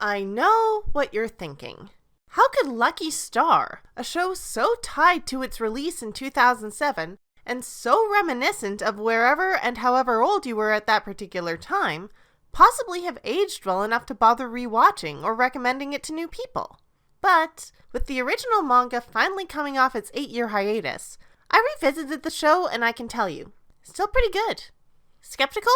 I know what you're thinking. How could Lucky Star, a show so tied to its release in 2007 and so reminiscent of wherever and however old you were at that particular time, possibly have aged well enough to bother rewatching or recommending it to new people? But with the original manga finally coming off its 8-year hiatus, I revisited the show and I can tell you, still pretty good. Skeptical?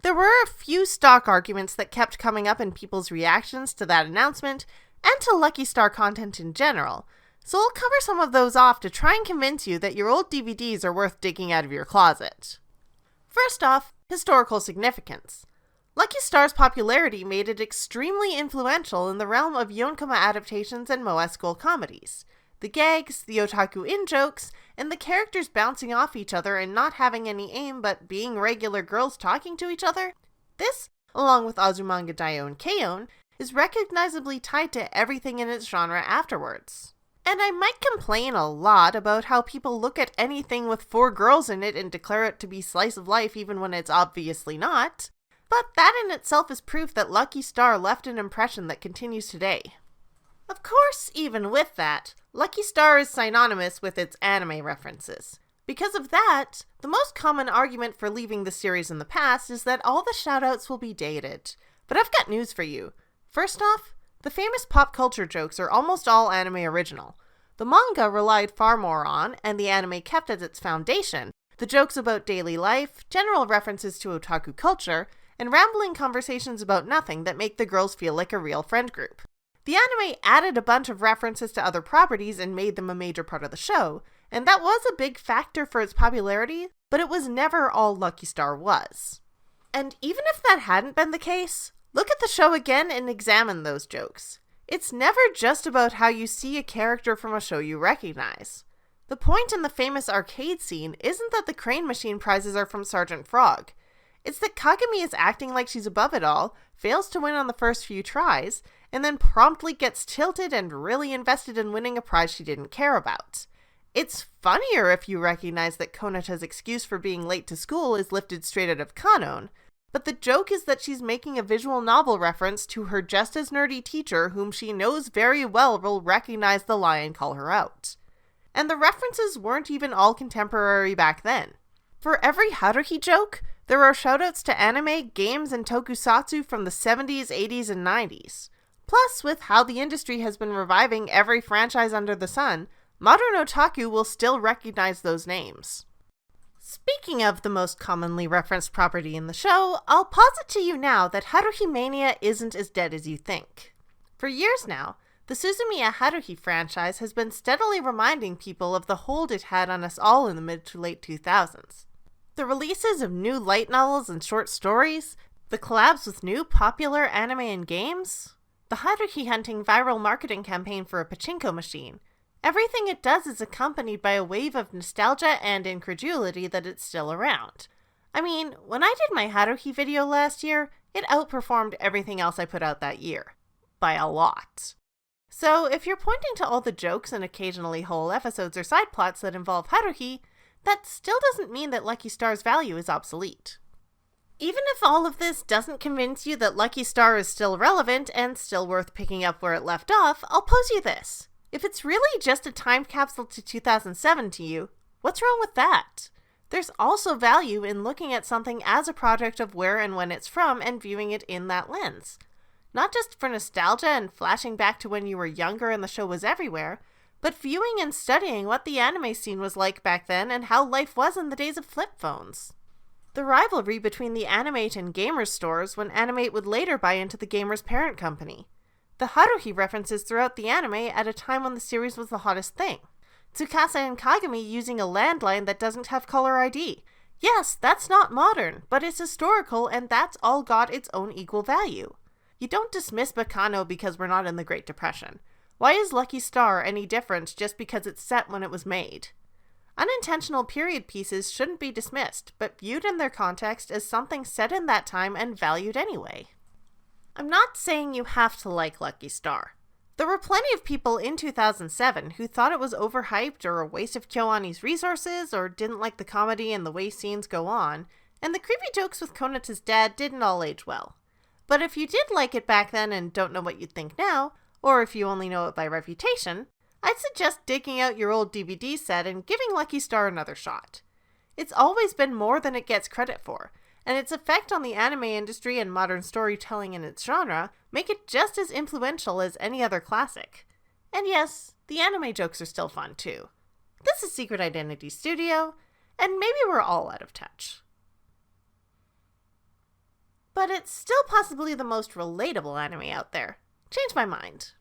There were a few stock arguments that kept coming up in people's reactions to that announcement and to Lucky Star content in general, so I'll cover some of those off to try and convince you that your old DVDs are worth digging out of your closet. First off, historical significance. Lucky Star's popularity made it extremely influential in the realm of yonkoma adaptations and moe school comedies. The gags, the otaku in-jokes, and the characters bouncing off each other and not having any aim but being regular girls talking to each other. This, along with Azumanga Daioh and Keion, is recognizably tied to everything in its genre afterwards. And I might complain a lot about how people look at anything with 4 girls in it and declare it to be slice of life even when it's obviously not, but that in itself is proof that Lucky Star left an impression that continues today. Of course, even with that, Lucky Star is synonymous with its anime references. Because of that, the most common argument for leaving the series in the past is that all the shoutouts will be dated. But I've got news for you. First off, the famous pop culture jokes are almost all anime original. The manga relied far more on, and the anime kept as its foundation, the jokes about daily life, general references to otaku culture, and rambling conversations about nothing that make the girls feel like a real friend group. The anime added a bunch of references to other properties and made them a major part of the show, and that was a big factor for its popularity, but it was never all Lucky Star was. And even if that hadn't been the case, look at the show again and examine those jokes. It's never just about how you see a character from a show you recognize. The point in the famous arcade scene isn't that the crane machine prizes are from Sergeant Frog. It's that Kagami is acting like she's above it all, fails to win on the first few tries, and then promptly gets tilted and really invested in winning a prize she didn't care about. It's funnier if you recognize that Konata's excuse for being late to school is lifted straight out of canon, but the joke is that she's making a visual novel reference to her just as nerdy teacher whom she knows very well will recognize the lie and call her out. And the references weren't even all contemporary back then. For every Haruhi joke, there are shoutouts to anime, games, and tokusatsu from the 70s, 80s, and 90s. Plus, with how the industry has been reviving every franchise under the sun, modern otaku will still recognize those names. Speaking of the most commonly referenced property in the show, I'll posit to you now that Haruhi Mania isn't as dead as you think. For years now, the Suzumiya Haruhi franchise has been steadily reminding people of the hold it had on us all in the mid to late 2000s. The releases of new light novels and short stories, the collabs with new popular anime and games, the Haruhi hunting viral marketing campaign for a pachinko machine. Everything it does is accompanied by a wave of nostalgia and incredulity that it's still around. I mean, when I did my Haruhi video last year, it outperformed everything else I put out that year. By a lot. So if you're pointing to all the jokes and occasionally whole episodes or side plots that involve Haruhi, that still doesn't mean that Lucky Star's value is obsolete. Even if all of this doesn't convince you that Lucky Star is still relevant and still worth picking up where it left off, I'll pose you this. If it's really just a time capsule to 2007 to you, what's wrong with that? There's also value in looking at something as a product of where and when it's from and viewing it in that lens. Not just for nostalgia and flashing back to when you were younger and the show was everywhere, but viewing and studying what the anime scene was like back then and how life was in the days of flip phones. The rivalry between the Animate and Gamers stores when Animate would later buy into the Gamers parent company. The Haruhi references throughout the anime at a time when the series was the hottest thing. Tsukasa and Kagami using a landline that doesn't have caller ID. Yes, that's not modern, but it's historical and that's all got its own equal value. You don't dismiss Baccano because we're not in the Great Depression. Why is Lucky Star any different just because it's set when it was made? Unintentional period pieces shouldn't be dismissed, but viewed in their context as something set in that time and valued anyway. I'm not saying you have to like Lucky Star. There were plenty of people in 2007 who thought it was overhyped or a waste of KyoAni's resources or didn't like the comedy and the way scenes go on, and the creepy jokes with Konata's dad didn't all age well. But if you did like it back then and don't know what you'd think now, or if you only know it by reputation, I'd suggest digging out your old DVD set and giving Lucky Star another shot. It's always been more than it gets credit for, and its effect on the anime industry and modern storytelling in its genre make it just as influential as any other classic. And yes, the anime jokes are still fun too. This is Secret Identity Studio, and maybe we're all out of touch. But it's still possibly the most relatable anime out there. Change my mind.